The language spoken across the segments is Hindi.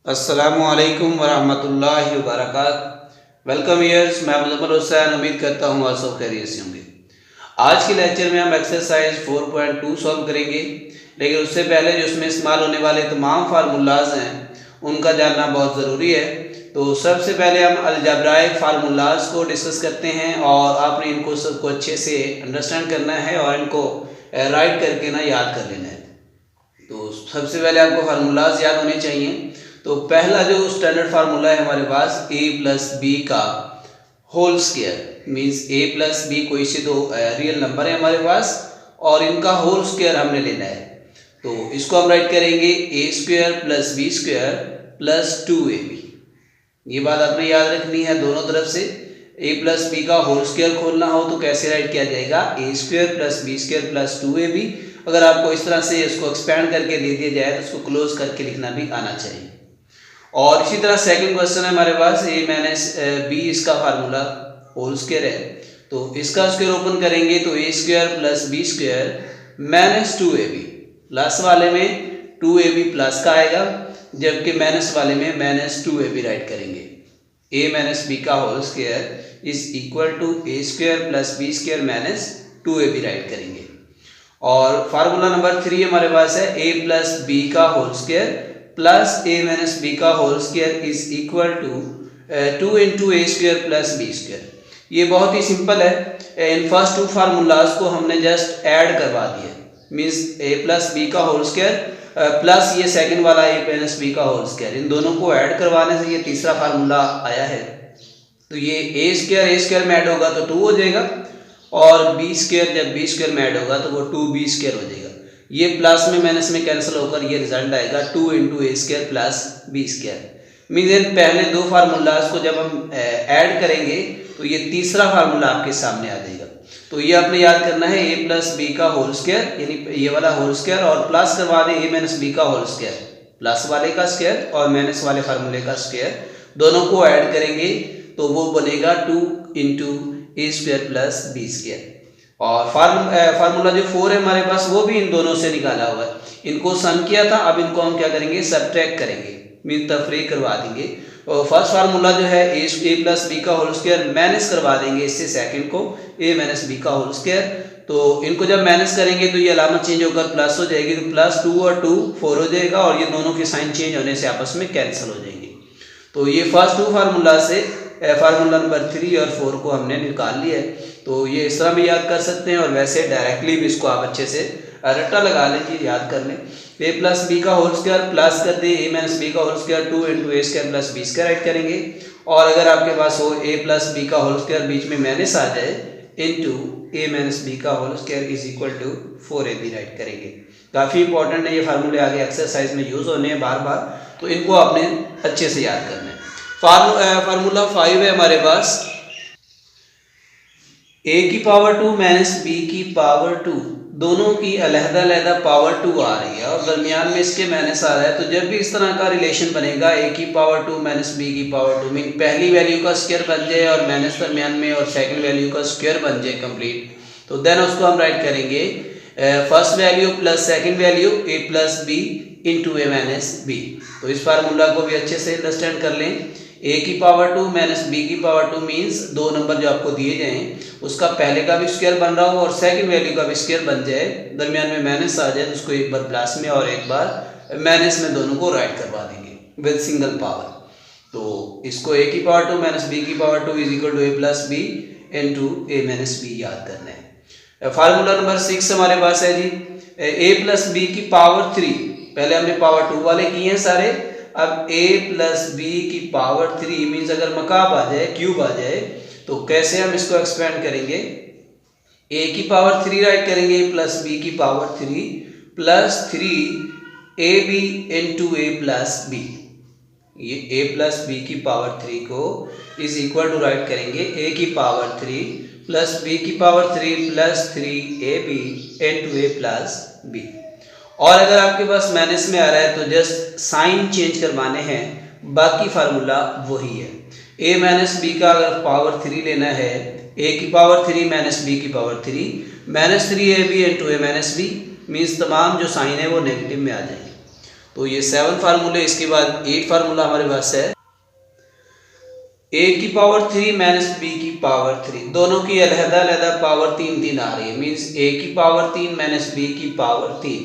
अस्सलामुअलैकुम वरहमतुल्लाहि वबरकातुहू। वेलकम ईयर्स, मैं मुज़म्मिल हुसैन। उम्मीद करता हूँ आप सब खैरियत से होंगे। आज के लेक्चर में हम एक्सरसाइज 4.2 सॉल्व करेंगे, लेकिन उससे पहले जो उसमें इस्तेमाल होने वाले तमाम फार्मूलाज हैं उनका जानना बहुत ज़रूरी है। तो सबसे पहले हम अलजब्राइक फार्मूलाज को डिस्कस करते हैं और आपने इनको सबको अच्छे से अंडरस्टैंड करना है और इनको राइट करके ना याद कर लेना है। तो सबसे पहले आपको फार्मूलाज याद होने चाहिए। तो पहला जो स्टैंडर्ड फार्मूला है हमारे पास a प्लस बी का whole square means a plus b कोई से दो रियल नंबर है हमारे पास और इनका होल स्क्वायर हमने लेना है। तो इसको हम राइट करेंगे a square plus B square plus 2ab। ये बात आपने याद रखनी है दोनों तरफ से। a प्लस बी का होल स्क्वायर खोलना हो तो कैसे राइट किया जाएगा, a square plus B square plus 2ab। अगर आपको इस तरह से इसको एक्सपेंड करके दे दिया जाए तो उसको क्लोज करके लिखना भी आना चाहिए। और इसी तरह सेकंड क्वेश्चन है हमारे पास a माइनस बी, इसका फार्मूला होल स्क्वायर है। तो इसका स्क्वायर ओपन करेंगे तो a square plus B square minus 2ab। Plus वाले में 2ab प्लस का आएगा, जबकि माइनस वाले में माइनस 2ab राइट करेंगे। a माइनस बी का whole square is equal to a square plus B square minus 2ab write करेंगे। और फार्मूला नंबर 3 हमारे पास है a प्लस बी का whole square plus a minus B का whole square is equal to 2 into A square plus B square. ये बहुत ही सिंपल है। इन फर्स्ट टू फार्मूलाज को हमने जस्ट ऐड करवा दिया, मीन्स a प्लस बी का होल स्क्वायर प्लस ये सेकंड वाला a माइनस बी का होल स्क्वायर, इन दोनों को ऐड करवाने से ये तीसरा फार्मूला आया है। तो ये a स्क्वायर में ऐड होगा तो 2 हो जाएगा और बी स्क्वायर जब बी स्क्वायर में ऐड होगा तो वो 2b स्क्वायर हो जाएगा। ये प्लस में माइनस में कैंसिल होकर ये रिजल्ट आएगा 2 इंटू ए square plus B square. Means पहले दो फार्मूलाज को जब हम ऐड करेंगे तो ये तीसरा फार्मूला आपके सामने आ जाएगा। तो ये आपने याद करना है a प्लस बी का होल स्क्वायर यानी ये वाला होल स्क्वायर और प्लस करवा दें a माइनस बी का होल स्क्वायर, प्लस वाले का स्क्वायर और माइनस वाले फार्मूले का स्क्वायर, दोनों को ऐड करेंगे तो वो बनेगा 2 इंटू ए स्क्वायर प्लस बी स्क्वायर। और फार्मूला जो 4 है हमारे पास वो भी इन दोनों से निकाला हुआ है। इनको सम किया था, अब इनको हम क्या करेंगे, सब्ट्रैक्ट करेंगे, मीन तफरीक करवा देंगे। और फर्स्ट फार्मूला जो है a प्लस बी का होल स्क्वायर माइनस करवा देंगे इससे सेकंड को a माइनस बी का होल स्क्वायर। तो इनको जब माइनस करेंगे तो ये अलामत चेंज होकर प्लस हो जाएगी, तो प्लस 2 और 2 4 हो जाएगा और ये दोनों के साइन चेंज होने से आपस में कैंसिल हो जाएंगे। तो ये फर्स्ट टू फार्मूला से फार्मूला नंबर 3 और 4 को हमने निकाल लिया है। तो ये इस तरह भी याद कर सकते हैं और वैसे डायरेक्टली भी इसको आप अच्छे से रट्टा लगा लें, याद कर लें। a प्लस बी का होल स्क्वायर प्लस कर दे a माइनस बी का होल स्क्वायर 2 इंटू ए square plus B square right करेंगे। और अगर आपके पास हो a प्लस बी का होल स्क्वायर बीच में माइनस आ जाए इंटू a माइनस बी का whole square is equal to 4ab right करेंगे। काफ़ी इंपॉर्टेंट है, ये फार्मूले आगे एक्सरसाइज में यूज़ होने हैं बार बार, तो इनको आपने अच्छे से याद करना है। फार्मूला 5 है हमारे पास a की पावर 2 माइनस b की पावर 2, दोनों की अलहदा पावर 2 आ रही है और दरमियान में इसके माइनस आ रहा है। तो जब भी इस तरह का रिलेशन बनेगा a की पावर 2 माइनस b की पावर 2 मीन पहली वैल्यू का स्क्वायर बन जाए और माइनस दरमियान में और सेकंड वैल्यू का स्क्वायर बन जाए कंप्लीट, तो देन उसको हम राइट करेंगे first value plus second value a plus b into a minus b. तो इस फार्मूला को भी अच्छे से अंडरस्टैंड कर लें। a की पावर 2 माइनस b की पावर 2 मीन्स दो नंबर जो आपको दिए जाएं उसका पहले का भी स्क्वायर बन रहा हो और सेकंड वैल्यू का भी स्क्वायर बन जाए, दरमियान में माइनस आ जाए तो उसको एक बार प्लस में और एक बार माइनस में दोनों को राइट करवा देंगे विद सिंगल पावर। तो इसको a की पावर 2 माइनस b की power 2 is equal to a plus b into a minus b याद करना है। फार्मूला नंबर 6 हमारे पास है जी a प्लस बी की पावर 3। पहले हमने पावर 2 वाले किए हैं सारे, अब a प्लस बी की पावर 3 मीन्स अगर मकाब आ जाए क्यूब आ जाए तो कैसे हम इसको एक्सपेंड करेंगे, a की पावर 3 राइट करेंगे प्लस b की power 3 plus 3ab into a plus B. ये a प्लस बी की पावर 3 को इज इक्वल टू राइट करेंगे a की पावर 3 प्लस b की power 3 plus 3ab into a plus B. और अगर आपके पास माइनस में आ रहा है तो जस्ट साइन चेंज करवाने हैं, बाकी फार्मूला वही है। a माइनस बी का अगर पावर 3 लेना है, a की पावर 3 माइनस b की power 3 minus 3ab into a minus B means तमाम जो साइन है वो नेगेटिव में आ जाएंगे। तो ये 7 फार्मूले, इसके बाद 8 फार्मूला हमारे पास है a की पावर 3 माइनस b की पावर 3, दोनों की अलहदा अलहदा पावर 3 आ रही है, मीन्स a की पावर 3 माइनस b की पावर 3।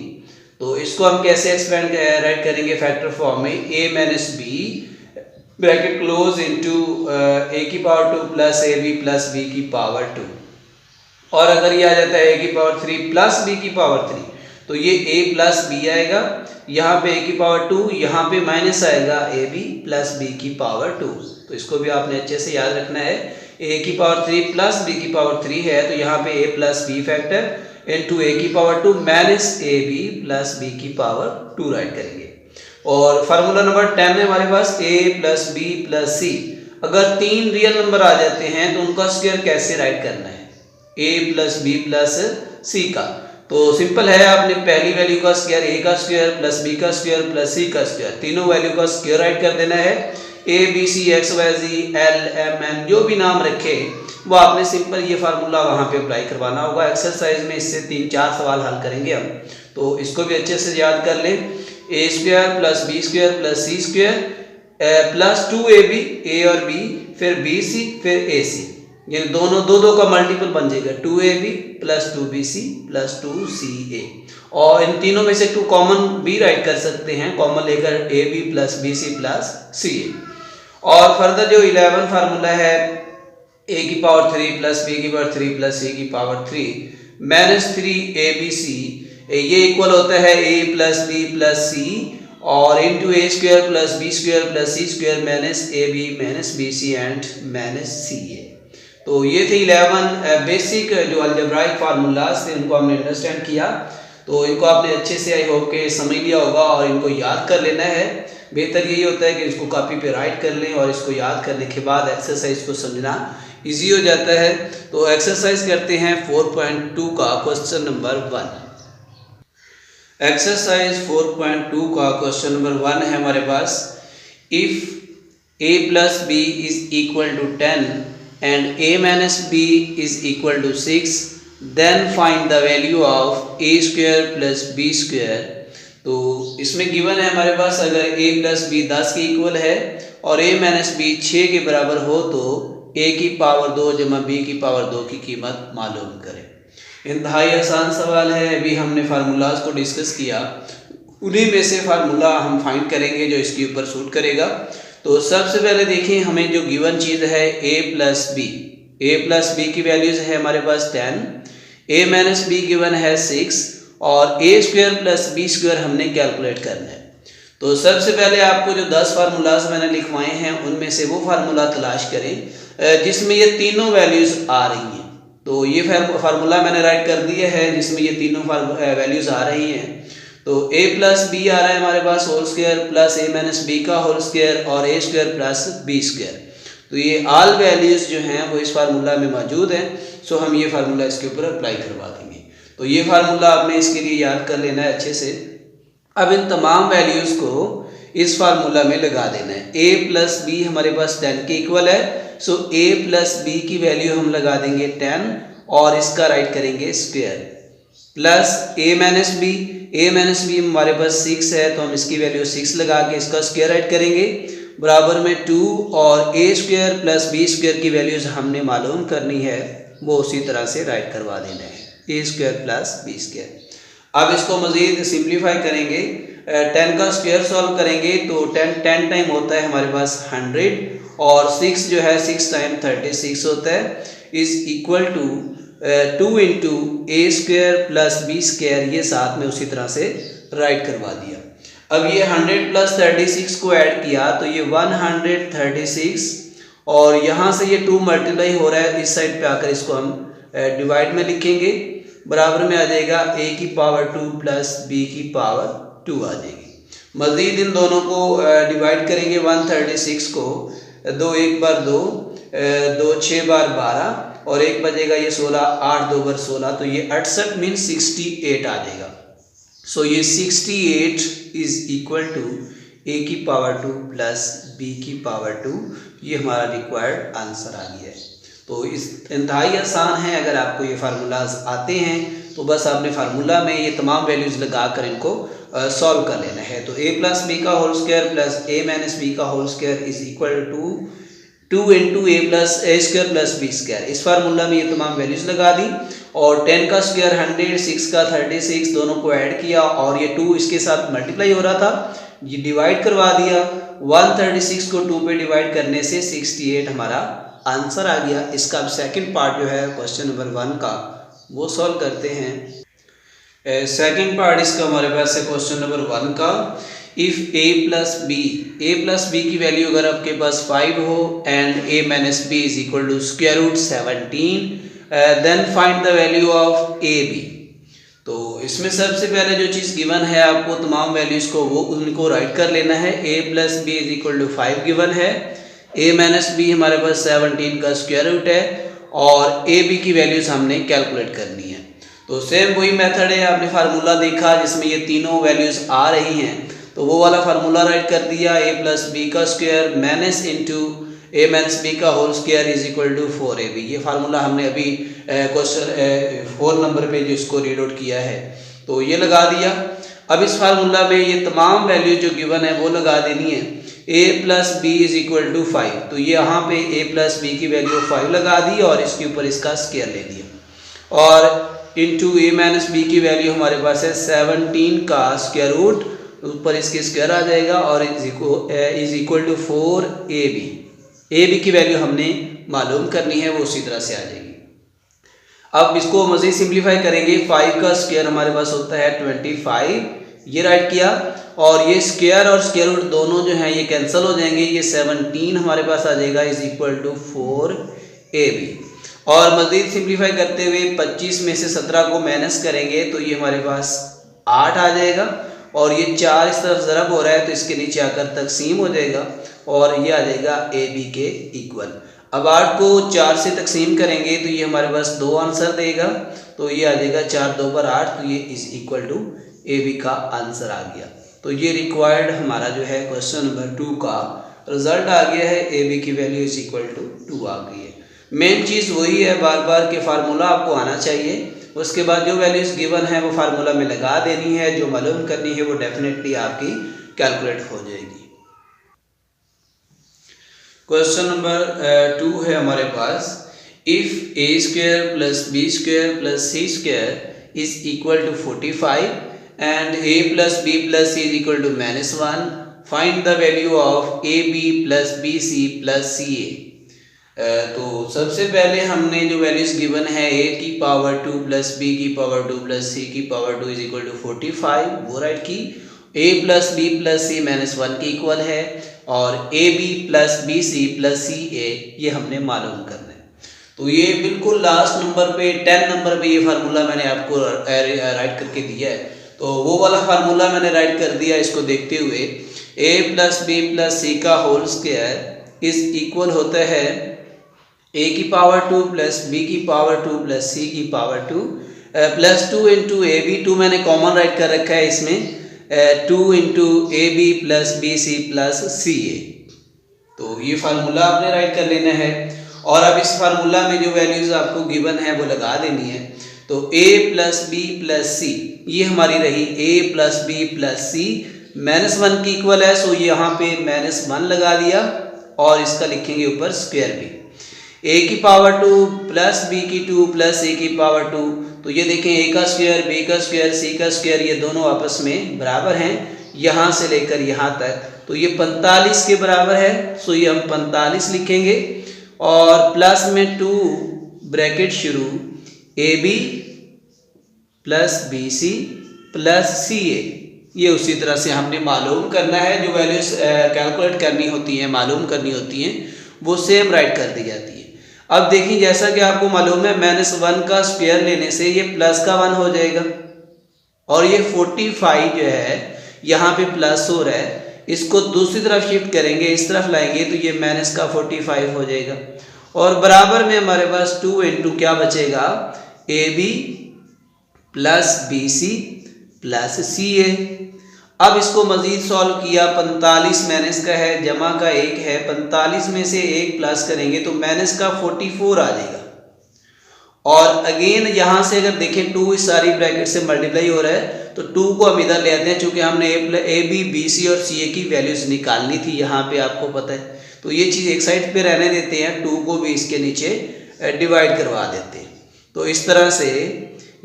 तो इसको हम कैसे एक्सपेंड राइट करेंगे फैक्टर फॉर्म में, a minus b bracket close into a की power 2 plus ab plus b की पावर 2। और अगर ये आ जाता है a की पावर 3 प्लस b की पावर 3, तो ये a प्लस b आएगा, यहाँ पे a की पावर 2, यहाँ पे माइनस आएगा ab प्लस b की पावर 2। तो इसको भी आपने अच्छे से याद रखना है, a की पावर 3 प्लस b की पावर 3 है, तो यहाँ पे a plus b factor into a की power 2 minus ab plus b की पावर 2 राइट करेंगे। और फार्मूला नंबर 10 है हमारे पास a plus b plus c। अगर 3 रियल नंबर आ जाते हैं तो उनका स्क्वायर कैसे राइट करना है, a plus b plus c का। तो सिंपल है, आपने पहली वैल्यू का स्क्वायर a का स्क्वायर प्लस b का स्क्वायर प्लस c का स्क्वायर, तीनों वैल्यू का स्क्वायर राइट कर देना है। a b c x y z l m n जो भी नाम रखे वो आपने सिंपल ये फार्मूला वहाँ पे अप्लाई करवाना होगा। एक्सरसाइज में इससे 3-4 सवाल हल करेंगे हम, तो इसको भी अच्छे से याद कर लें। a square plus b square plus c square plus 2ab, a और b, फिर bc फिर ac, ये दोनों दो का मल्टीपल बन जाएगा 2ab plus 2bc plus 2ca। और इन तीनों में से 2 कॉमन भी राइट कर सकते हैं, कॉमन लेकर ab plus bc plus ca। और फर्दर जो 11 फार्मूला है a की पावर 3 प्लस b की पावर 3 प्लस c की पावर 3 माइनस 3abc, ये इक्वल होता है a plus b plus c और into A square plus B square plus c square minus a b minus b c and minus c a. तो ये थे 11 बेसिक जो अलजेब्राइक फार्मूलाज थे, उनको हमने अंडरस्टैंड किया। तो इनको आपने अच्छे से आई होप के समझ लिया होगा और इनको याद कर लेना है। बेहतर यही होता है कि इसको कॉपी पे राइट कर लें और इसको याद करने के बाद एक्सरसाइज को समझना इजी हो जाता है। तो एक्सरसाइज करते हैं 4.2 का क्वेश्चन नंबर 1। एक्सरसाइज 4.2 का क्वेश्चन नंबर 1 है हमारे पास, if a plus b is equal to 10 and a minus b is equal to 6, then find the value of a square plus b square। तो इसमें गिवन है हमारे पास, अगर a प्लस बी 10 के इक्वल है और a माइनस बी 6 के बराबर हो तो a की पावर 2 जमा b की पावर 2 की कीमत मालूम करें। इंतहाई आसान सवाल है, अभी हमने फार्मूलाज को डिस्कस किया, उन्हीं में से फार्मूला हम फाइंड करेंगे जो इसके ऊपर सूट करेगा। तो सबसे पहले देखिए, हमें जो गिवन चीज़ है a प्लस बी की वैल्यूज है हमारे पास 10, a माइनस बी गिवन है 6 और a square plus B square हमने कैलकुलेट करना है। तो सबसे पहले आपको जो 10 फार्मूलाज मैंने लिखवाए हैं उनमें से वो फार्मूला तलाश करें जिसमें ये तीनों वैल्यूज आ रही हैं। तो ये फार्मूला मैंने राइट कर दिया है जिसमें ये तीनों वैल्यूज आ रही हैं। तो a प्लस बी आ रहा है हमारे पास whole square plus a minus B का होल स्क्वायर और a square plus b square. तो ये ऑल वैल्यूज जो हैं वो इस फार्मूला में मौजूद हैं। सो हम ये फार्मूला इसके ऊपर अप्लाई करवा देंगे। तो ये फार्मूला आपने इसके लिए याद कर लेना है अच्छे से। अब इन तमाम वैल्यूज को इस फार्मूला में लगा देना है। a प्लस बी हमारे पास 10 के इक्वल है, सो a प्लस बी की वैल्यू हम लगा देंगे 10 और इसका राइट करेंगे square plus a minus b हमारे पास 6 है तो हम इसकी वैल्यू 6 लगा के इसका स्क्वायर राइट करेंगे बराबर में 2 और a square plus b square की वैल्यूज हमने मालूम करनी है, वो उसी तरह से राइट करवा देना है a square plus b square. अब इसको मज़ीद सिंप्लीफाई करेंगे, 10 का स्क्वायर सॉल्व करेंगे तो 10 टाइम होता है हमारे पास 100 और 6 जो है 6 टाइम 36 होता है, is equal to 2 into A square plus B square, ये साथ में उसी तरह से राइट करवा दिया। अब ये 100 प्लस 36 को ऐड किया तो ये 136 और यहाँ से ये 2 मल्टीप्लाई हो रहा है, इस साइड पे आकर इसको हम डिवाइड में लिखेंगे, बराबर में आ जाएगा a की पावर 2 प्लस b की पावर 2 आ जाएगी। मज़ीद इन दोनों को डिवाइड करेंगे 136 को, 2 1 बार 2, 2 6 बार 12 और 1 बजेगा ये 16, 8 2 बार 16, तो ये 68 मीन 68 आ जाएगा। सो ये 68 इज इक्वल टू a की पावर 2 प्लस b की पावर 2, ये हमारा रिक्वायर्ड आंसर आ गया है। तो इस इंतहाई आसान है, अगर आपको ये फार्मूलाज आते हैं तो बस आपने फार्मूला में ये तमाम वैल्यूज़ लगा कर इनको सॉल्व कर लेना है। तो a प्लस बी का whole square plus a minus B का whole square is equal to 2 into a plus a square plus B square. इस फार्मूला में ये तमाम वैल्यूज लगा दी और 10 का स्क्वायर 100, 6 का 36 दोनों को ऐड किया और ये 2 इसके साथ मल्टीप्लाई हो रहा था, ये डिवाइड करवा दिया। 136 को 2 पे डिवाइड करने से 68 हमारा आंसर आ गया। इसका अब सेकंड पार्ट जो है क्वेश्चन नंबर 1 का वो सॉल्व करते हैं। सेकंड पार्ट इसका हमारे पास है क्वेश्चन नंबर 1 का। इफ a प्लस बी की वैल्यू अगर आपके पास 5 हो and a minus b is equal to square root 17, then find the value of a b. तो इसमें सबसे पहले जो चीज़ गिवन है आपको तमाम वैल्यूज को वो उनको राइट कर लेना है। a plus b is equal to 5 given है, a माइनस बी हमारे पास 17 का स्क्वायर रूट है और ए बी की वैल्यूज हमने कैलकुलेट करनी है। तो सेम वही मेथड है, आपने फार्मूला देखा जिसमें ये तीनों वैल्यूज आ रही हैं तो वो वाला फार्मूला राइट कर दिया। a प्लस बी का square minus into a minus B का whole square is equal to 4ab। ये फार्मूला हमने अभी क्वेश्चन 4 नंबर पे जो इसको रीड आउट किया है तो ये लगा दिया। अब इस फार्मूला में ये तमाम वैल्यू जो गिवन है वो लगा देनी है। a plus b is equal to 5, तो ये यहाँ पे a प्लस बी की वैल्यू 5 लगा दी और इसके ऊपर इसका स्क्वायर ले दिया और इंटू a माइनस बी की वैल्यू हमारे पास है 17 का स्क्वायर रूट, ऊपर इसके स्क्वायर आ जाएगा और is equal to 4ab। A b की वैल्यू हमने मालूम करनी है, वो उसी तरह से आ जाएगी। अब इसको मज़ीद सिंप्लीफाई करेंगे। 5 का स्क्वायर हमारे पास होता है 25, ये राइट किया और ये स्क्वायर और स्क्वायर रूट दोनों जो हैं ये कैंसिल हो जाएंगे। ये 17 हमारे पास आ जाएगा इज इक्वल टू 4ab। और मज़ीद सिंप्लीफाई करते हुए 25 में से 17 को माइनस करेंगे तो ये हमारे पास 8 आ जाएगा और ये 4 इस तरफ ज़रब हो रहा है तो इसके नीचे आकर तकसीम हो जाएगा और ये आ जाएगा ए बी के इक्वल। अब 8 को 4 से तकसीम करेंगे तो ये हमारे पास 2 आंसर देगा, तो ये आ जाएगा 4 2 पर 8, तो ये is equal to a b का आंसर आ गया। तो ये रिक्वायर्ड हमारा जो है क्वेश्चन नंबर 2 का रिजल्ट आ गया है। ए बी की वैल्यू इज इक्वल टू 2 आ गई है। मेन चीज़ वही है, बार बार के फार्मूला आपको आना चाहिए, उसके बाद जो वैल्यूज गिवन है वो फार्मूला में लगा देनी है, जो मालूम करनी है वो डेफिनेटली आपकी कैलकुलेट हो जाएगी। क्वेश्चन नंबर 2 है हमारे पास। If a square plus B square plus c square is equal to 45 and a plus b plus c is equal to -1, find the value of a b plus b c plus c a. तो सबसे पहले हमने जो वैल्यूज गिवन है a की पावर 2 प्लस b की पावर 2 प्लस c की पावर 2 इज इक्वल टू 45 वो राइट की। a plus b plus c -1 के इक्वल है और a b plus b c plus c a ये हमने मालूम करना है। तो ये बिल्कुल लास्ट नंबर पे 10 नंबर पे ये फार्मूला मैंने आपको राइट करके दिया है, तो वो वाला फार्मूला मैंने राइट कर दिया। इसको देखते हुए a plus b plus c का होल स्क्वायर इज इक्वल होता है a की पावर 2 प्लस b की पावर 2 प्लस c की power 2 plus 2 into a b. 2 मैंने कॉमन राइट कर रखा है इसमें, 2 into a b plus b c plus c a. तो ये फार्मूला आपने राइट कर लेना है और अब इस फार्मूला में जो वैल्यूज आपको गिवन है वो लगा देनी है। तो a प्लस बी प्लस सी ये हमारी रही a plus b plus c -1 की इक्वल है, सो यहाँ पे -1 लगा दिया और इसका लिखेंगे ऊपर स्क्वायर भी। a की पावर 2 प्लस b की 2 प्लस a की पावर 2, तो ये देखें a का स्क्वायर b का स्क्वायर c का स्क्वायर ये दोनों आपस में बराबर हैं यहाँ से लेकर यहाँ तक, तो ये 45 के बराबर है, सो ये हम 45 लिखेंगे और प्लस में 2 ब्रैकेट शुरू ab plus b c plus c a. ये उसी तरह से हमने मालूम करना है, जो वैल्यूज कैलकुलेट करनी होती हैं मालूम करनी होती हैं वो सेम राइट कर दी जाती है। अब देखिए जैसा कि आपको मालूम है -1 का स्क्वायर लेने से ये प्लस का 1 हो जाएगा और ये 45 जो है यहाँ पे प्लस हो रहा है, इसको दूसरी तरफ शिफ्ट करेंगे इस तरफ लाएंगे तो ये माइनस का 45 हो जाएगा और बराबर में हमारे पास 2 इंटू क्या बचेगा a b plus b c plus c a. अब इसको मज़ीद सॉल्व किया, 45 माइनस का है जमा का 1 है, 45 में से 1 प्लस करेंगे तो माइनस का 44 आ जाएगा और अगेन यहाँ से अगर देखें 2 इस सारी ब्रैकेट से मल्टीप्लाई हो रहा है, तो 2 को हम इधर ले आते हैं, चूंकि हमने ए बी बी सी और सी ए की वैल्यूज निकालनी थी यहाँ पे, आपको पता है। तो ये चीज़ एक साइड पे रहने देते हैं, 2 को भी इसके नीचे डिवाइड करवा देते हैं। तो इस तरह से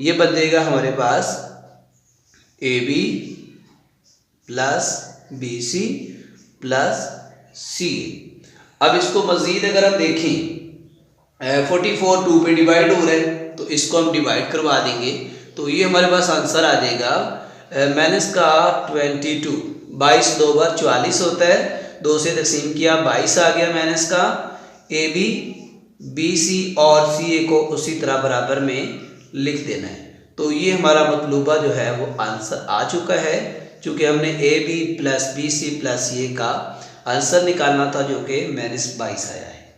ये बन जाएगा हमारे पास a b plus b c plus c. अब इसको मज़ीद अगर हम देखें 44 2 पे डिवाइड हो रहा है, तो इसको हम डिवाइड करवा देंगे, तो ये हमारे पास आंसर आ जाएगा माइनस का 22। 22 2 बार 44 होता है, 2 से तकसीम किया 22 आ गया माइनस का। ए बी बी सी और सी ए को उसी तरह बराबर में लिख देना है। तो ये हमारा मतलूबा जो है वो आंसर आ चुका है, चूँकि हमने a b plus b c plus c a का आंसर निकालना था, जो कि -22 आया है।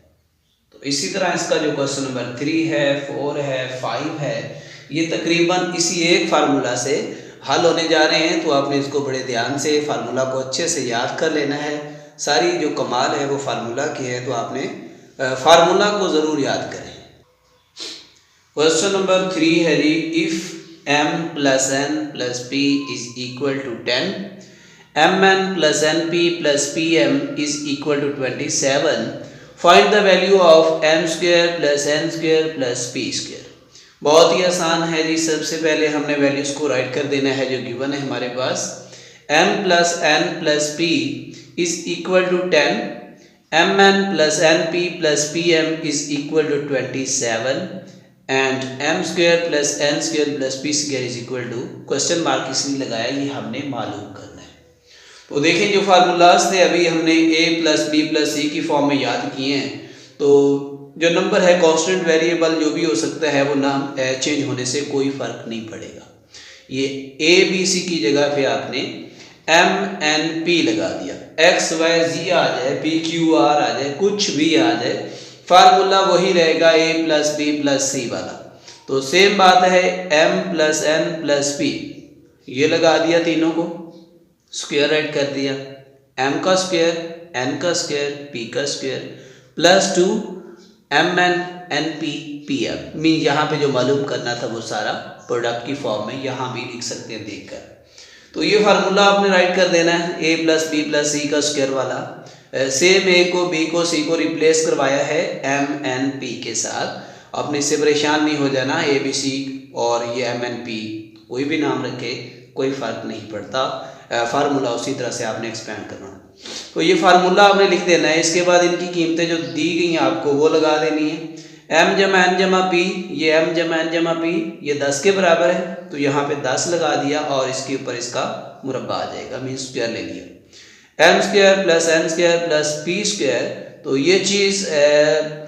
तो इसी तरह इसका जो क्वेश्चन नंबर 3 है, 4 है, 5 है, ये तकरीबन इसी एक फार्मूला से हल होने जा रहे हैं। तो आपने इसको बड़े ध्यान से फार्मूला को अच्छे से याद कर लेना है। सारी जो कमाल है वो फार्मूला की है, तो आपने फार्मूला को ज़रूर याद करें। क्वेश्चन नंबर 3 है जी, if m plus n plus p is equal to 10, mn plus np plus pm is equal to 27, find the value of m square plus n square plus p square. बहुत ही आसान है जी। सबसे पहले हमने वैल्यूज़ को राइट कर देना है जो गिवन है हमारे पास। m plus n plus p is equal to 10, mn plus np plus pm is equal to 27 and m square plus n square plus p square is equal to, question mark इसलिए लगाया, ये हमने मालूम करना है। तो देखें जो फार्मूलाज थे अभी हमने a प्लस बी प्लस सी की फॉर्म में याद किए हैं। तो जो नंबर है कांस्टेंट वेरिएबल जो भी हो सकता है, वो नाम चेंज होने से कोई फ़र्क नहीं पड़ेगा। ये a b c की जगह पे आपने m n p लगा दिया, x y z आ जाए, p q r आ जाए, कुछ भी आ जाए, फार्मूला वही रहेगा a प्लस बी प्लस सी वाला। तो सेम बात है m plus n plus p, ये लगा दिया, तीनों को स्क्वायर राइट कर दिया, m का स्क्वायर n का स्क्वायर p का square plus 2 mn np pm। Mean यहाँ पे जो मालूम करना था वो सारा प्रोडक्ट की फॉर्म में यहाँ भी लिख सकते हैं देखकर। तो ये फार्मूला आपने राइट कर देना है a plus b plus c का स्क्वायर वाला। सेम a को b को c को रिप्लेस करवाया है m n p के साथ। आपने इससे परेशान नहीं हो जाना, a b c और ये m n p कोई भी नाम रखे कोई फ़र्क नहीं पड़ता, फार्मूला उसी तरह से आपने एक्सपेंड करना। तो ये फार्मूला आपने लिख देना है। इसके बाद इनकी कीमतें जो दी गई हैं आपको वो लगा देनी है। m जमा n जमा p, ये m जमा n जमा p ये 10 के बराबर है, तो यहाँ पे 10 लगा दिया और इसके ऊपर इसका मुरब्बा आ जाएगा, मीन स्क्वायर ले लिया। m square plus n square plus p square, तो ये चीज़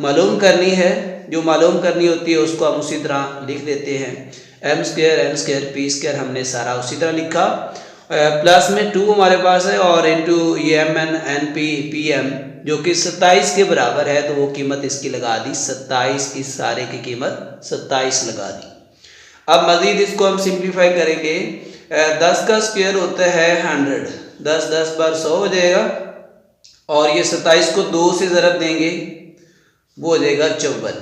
मालूम करनी है, जो मालूम करनी होती है उसको हम उसी तरह लिख देते हैं। m square n square p square हमने सारा उसी तरह लिखा, प्लस में 2 हमारे पास है और इनटू ये mn np pm जो कि 27 के बराबर है, तो वो कीमत इसकी लगा दी 27, इस सारे की कीमत 27 लगा दी। अब मज़ीद इसको हम सिंप्लीफाई करेंगे। 10 का स्क्वायर होता है 100, 10 10 बार 100 हो जाएगा, और ये 27 को 2 से ज़रब देंगे वो हो जाएगा 54,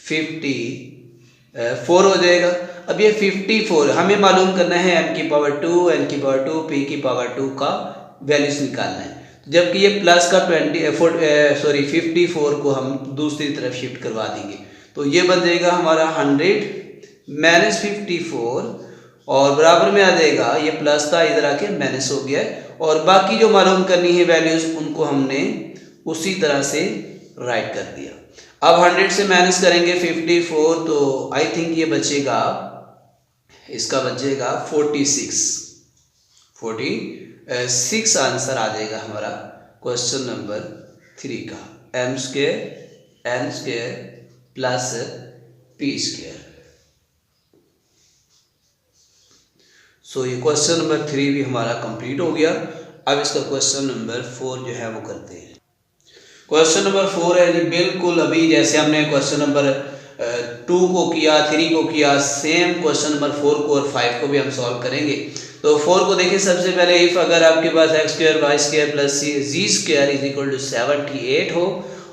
54 हो जाएगा। अब ये 54 हमें मालूम करना है m की पावर 2 n की पावर 2 p की पावर 2 का वैल्यूज निकालना है, जबकि ये प्लस का 54 को हम दूसरी तरफ शिफ्ट करवा देंगे। तो ये बन जाएगा हमारा 100 माइनस 54 और बराबर में आ जाएगा, ये प्लस था इधर आके माइनस हो गया है, और बाकी जो मालूम करनी है वैल्यूज उनको हमने उसी तरह से राइट कर दिया। अब 100 से माइनस करेंगे 54, तो आई थिंक ये बचेगा, इसका बचेगा 46 आंसर आ जाएगा हमारा क्वेश्चन नंबर 3 का, m square n square plus p square. So ये क्वेश्चन नंबर 3 भी हमारा कंप्लीट हो गया। अब इसका क्वेश्चन नंबर 4 जो है वो करते हैं। क्वेश्चन नंबर 4 है जी, बिल्कुल अभी जैसे हमने क्वेश्चन नंबर 2 को किया, 3 को किया, सेम क्वेश्चन नंबर 4 को और 5 को भी हम सॉल्व करेंगे। तो 4 को देखिए, सबसे पहले इफ़ अगर आपके पास x square y square plus z square is equal to 78 हो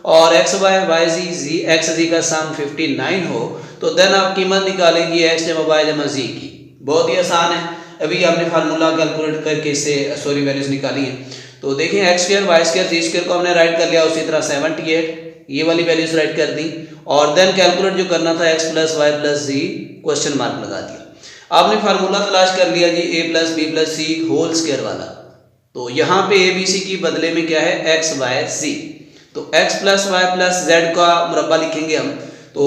और x y y z x z का सम 59 हो तो देन आप कीमत निकालेंगी एक्स जमा वाई जमा जी की। बहुत ही आसान है, अभी हमने फार्मूला कैलकुलेट करके इससे वैल्यूज निकाली है। तो देखें एक्स स्क्वायर वाई स्क्वायर जी स्क्वायर को हमने राइट कर लिया, उसी तरह 78 ये वाली वैल्यूज राइट कर दी और देन कैलकुलेट जो करना था एक्स प्लस वाई प्लस जी क्वेश्चन मार्क लगा दिया। आपने फार्मूला तलाश कर लिया जी ए प्लस बी प्लस सी होल स्क्वायर वाला। तो यहाँ पे ए बी सी की बदले में क्या है एक्स वाई सी, तो x plus y plus z का मुरब्बा लिखेंगे हम। तो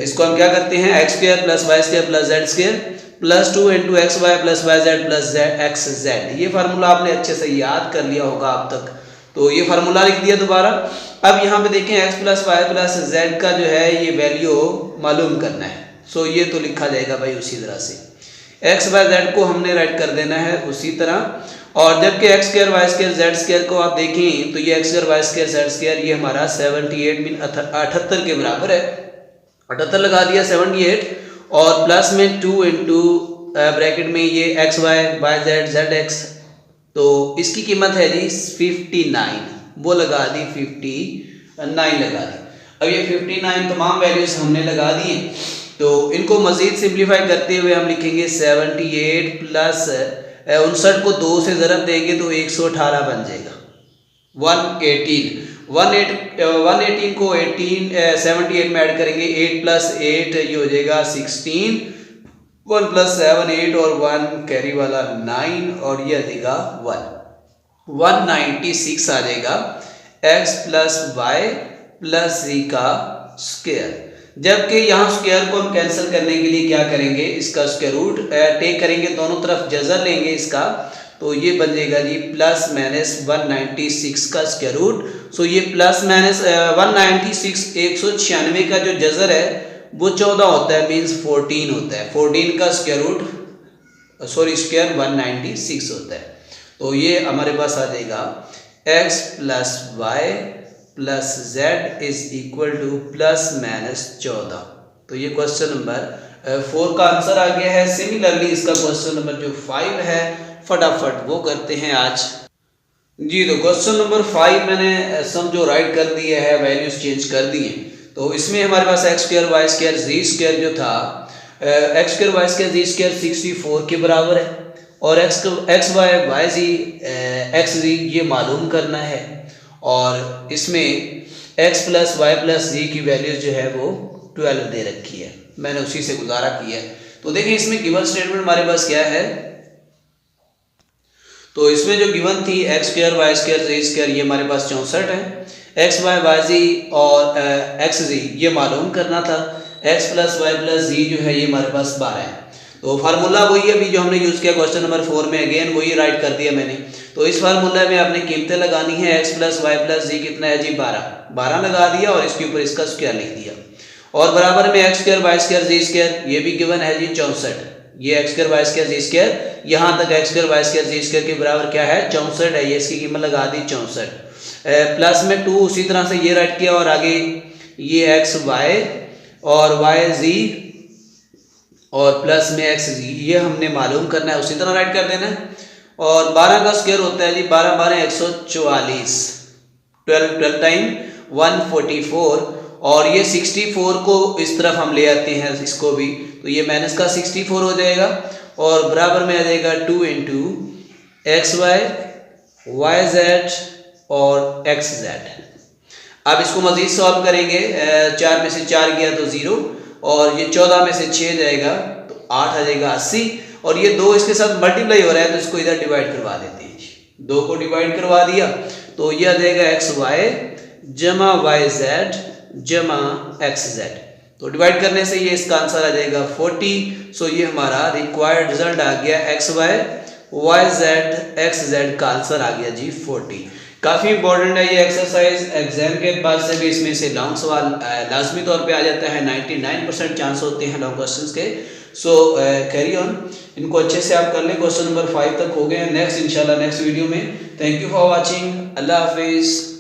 इसको हम क्या करते हैं x square plus y square plus z square plus 2 into x y plus y z plus x z. ये फार्मूला आपने अच्छे से याद कर लिया होगा अब तक, तो ये फार्मूला लिख दिया दोबारा। अब यहाँ पे देखें x plus y plus z का जो है ये वैल्यू मालूम करना है। सो ये तो लिखा जाएगा भाई उसी तरह से, एक्स वाई जेड को हमने राइट कर देना है उसी तरह। और जबकि x square y square z square को आप देखें तो ये x square y square z square ये हमारा 78 मीन 78 के बराबर है, 78 लगा दिया 78 और प्लस में 2 इंटू ब्रैकेट में ये x y y z z x, तो इसकी कीमत है जी 59, वो लगा दी 59 लगा दी। अब ये 59 तमाम वैल्यूज हमने लगा दिए, तो इनको मजीद सिंप्लीफाई करते हुए हम लिखेंगे 78 प्लस 59 को 2 से ज़रब देंगे तो 118 बन जाएगा 118 को 78 में ऐड करेंगे 8 प्लस 8 ये हो जाएगा 16, 1 प्लस 7 8 और 1 कैरी वाला 9 और ये आ जाएगा 196 आ जाएगा एक्स प्लस वाई प्लस जी का स्क्वायर। जबकि यहाँ स्क्वायर को हम कैंसिल करने के लिए क्या करेंगे इसका स्क्वायर रूट टेक करेंगे, दोनों तरफ जज़र लेंगे इसका, तो ये बन जाएगा जी प्लस माइनस 196 का स्क्वायर रूट। सो ये प्लस माइनस 196 196 का जो जज़र है वो 14 होता है, मीन्स 14 होता है, 14 का स्क्वायर रूट स्क्वायर 196 होता है। तो ये हमारे पास आ जाएगा x plus y plus z is equal to plus minus 14। तो ये क्वेश्चन नंबर 4 का आंसर आ गया है। सिमिलरली इसका क्वेश्चन नंबर जो 5 है फटाफट वो करते हैं आज जी। तो क्वेश्चन नंबर 5 मैंने समझो राइट कर दिया है, वैल्यूज चेंज कर दी हैं। तो इसमें हमारे पास एक्स स्क्वायर वाई स्क्वायर जी स्क्वायर जो था एक्स स्क्वायर वाई स्क्वायर जी स्क्वायर 64 के बराबर है और x y y z x जी ये मालूम करना है और इसमें x प्लस वाई प्लस जी की वैल्यू जो है वो 12 दे रखी है, मैंने उसी से गुजारा किया है। तो देखिए इसमें गिवन स्टेटमेंट हमारे पास क्या है, तो इसमें जो गिवन थी एक्स स्क्वायर वाई स्क्वायर जी स्क्वायर ये हमारे पास 64 है, एक्स वाई वाई जी और एक्स जी ये मालूम करना था, एक्स प्लस वाई प्लस जी जो है ये हमारे पास 12 है। तो फार्मूला वही अभी जो हमने यूज़ किया क्वेश्चन नंबर 4 में, अगेन वही राइट कर दिया मैंने। तो इस फार्मूला में आपने कीमतें लगानी है, एक्स प्लस वाई प्लस जी कितना है जी 12 लगा दिया और इसके ऊपर इसका स्क्वायर लिख दिया और बराबर में एक्स स्क्वायर वाई स्क्वायर जी स्क्वायर ये भी गिवन है जी 64, ये एक्स स्क्वायर वाई स्क्वायर जी स्क्वायर यहाँ तक एक्स स्क्वायर वाई स्क्वायर जी स्क्वायर के बराबर क्या है 64 है, ये इसकी कीमत लगा दी 64 प्लस में 2 उसी तरह से ये राइट किया और आगे ये एक्स वाई और वाई जी और प्लस में एक्स जी ये हमने मालूम करना है, उसी तरह राइट कर देना है। और 12 का स्क्वायर होता है जी 12 12 144, 12 टाइम 144 और ये 64 को इस तरफ हम ले आते हैं इसको भी, तो ये माइनस का 64 हो जाएगा और बराबर में आ जाएगा 2 into x y y z और एक्स जेड। अब इसको मजीद सॉल्व करेंगे, 4 में से 4 गया तो 0 और ये 14 में से 6 जाएगा तो 8 आ जाएगा 80 और ये 2 इसके साथ मल्टीप्लाई हो रहा है तो इसको इधर डिवाइड करवा देते हैं, 2 को डिवाइड करवा दिया तो ये आ जाएगा एक्स वाई जमा वाई जेड जमा एक्स जेड। तो डिवाइड करने से ये इसका आंसर आ जाएगा 40। सो ये हमारा रिक्वायर्ड रिजल्ट आ गया x y y z x z का आंसर आ गया जी 40। काफ़ी इंपॉर्टेंट है ये एक्सरसाइज, एग्जाम के बाद से भी इसमें से लॉन्ग सवाल लाजमी तौर पे आ जाता है, 99% चांस होते हैं लॉन्ग क्वेश्चंस के। सो कैरी ऑन, इनको अच्छे से आप कर लें। क्वेश्चन नंबर 5 तक हो गए हैं, नेक्स्ट इंशाल्लाह नेक्स्ट वीडियो में। थैंक यू फॉर वाचिंग, अल्लाह हाफिज़।